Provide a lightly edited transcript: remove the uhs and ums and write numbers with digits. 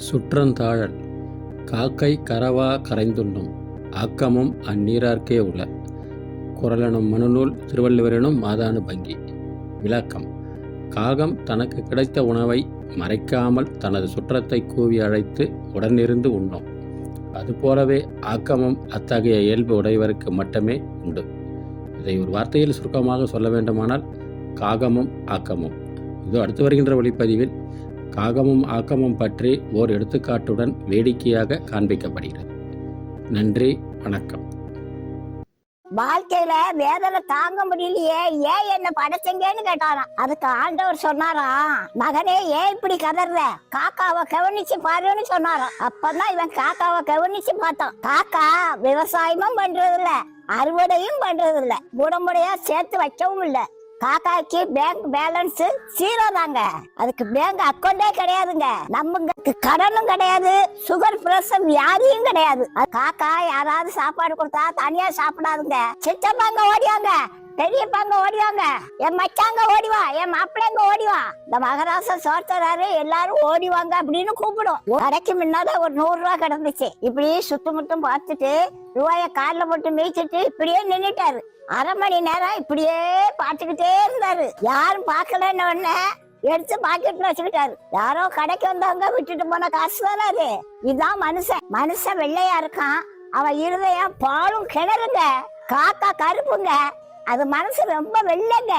சுற்றந்தாழல் காக்கை கரவா கரைந்துண்ணும் ஆக்கமும் அந்நீரார்க்கே உள. குறளெனும் மனுநூல் திருவள்ளுவரெனும் மாதானு பங்கி. விளக்கம்: காகம் தனக்கு கிடைத்த உணவை மறைக்காமல் தனது சுற்றத்தை கூவி அழைத்து உடனிருந்து உண்ணும். அதுபோலவே ஆக்கமும் அத்தகைய இயல்பு உடையவருக்கு மட்டுமே உண்டு. இதை ஒரு வார்த்தையில் சுருக்கமாக சொல்ல வேண்டுமானால் காகமும் ஆக்கமும். இது அடுத்து வருகின்ற ஒளிப்பதிவில் காகமும் ஆக்கமும் பற்றி ஓர் எடுத்துக்காட்டுடன் வேடிக்கையாக காண்பிக்கப்படுகிறது. நன்றி, வணக்கம். வாழ்க்கையில வேதனை தாங்க முடியலையே, ஏன் என்ன படைச்சங்கன்னு கேட்டாராம். அதுக்கு ஆண்டவர் சொன்னாராம், மகனே ஏன் இப்படி கதற, காக்காவை கவனிச்சு பாருன்னு சொன்னாராம். அப்பதான் இவன் காக்காவை கவனிச்சு பார்த்தான். காக்கா விவசாயமும் பண்றது இல்ல, அறுவடையும் பண்றது இல்ல, உடம்புடையா சேர்த்து வைக்கவும் இல்ல. காக்காக்கு பேங்க் பேலன்ஸ் 0 தாங்க. அதுக்கு பேங்க் அக்கௌண்டே கிடையாதுங்க. நமக்கு கடனும் கிடையாது, சுகர் பிரஷர் வியாதியும் கிடையாது. காக்கா யாராவது சாப்பாடு கொடுத்தா தனியா சாப்பிடாதுங்க. சித்தப்பாங்க ஓடிவாங்க, பெரியப்பாங்க ஓடிவாங்க, என் மச்சாங்க ஓடிவா, என் மாப்பிள்ளைங்க ஓடிவா, இந்த மகராச சோர்த்தராரு எல்லாரும் ஓடிவாங்க அப்படின்னு கூப்பிடும். கடைக்கு முன்னால ஒரு 100 ரூபாய் கிடந்துச்சு. இப்படி சுத்தமுட்டும் பார்த்துட்டு ரூபாய காலில் போட்டு மீச்சிட்டு இப்படியே நின்னுட்டாரு. அரை மணி நேரம் இப்படியே பாத்துக்கிட்டே இருந்தாரு. யாரும் பாக்கலன்னு உடனே எடுத்து பாக்கெட்ல வச்சுக்கிட்டாரு. யாரோ கடைக்கு வந்தவங்க விட்டுட்டு போன காசு தானே அது. இதுதான் மனுஷன் வெள்ளையா இருக்கான், அவன் இருதயம் பாலும் கிணறுங்க. காக்கா கருப்புங்க, அது மனசு ரொம்ப வெள்ளைங்க.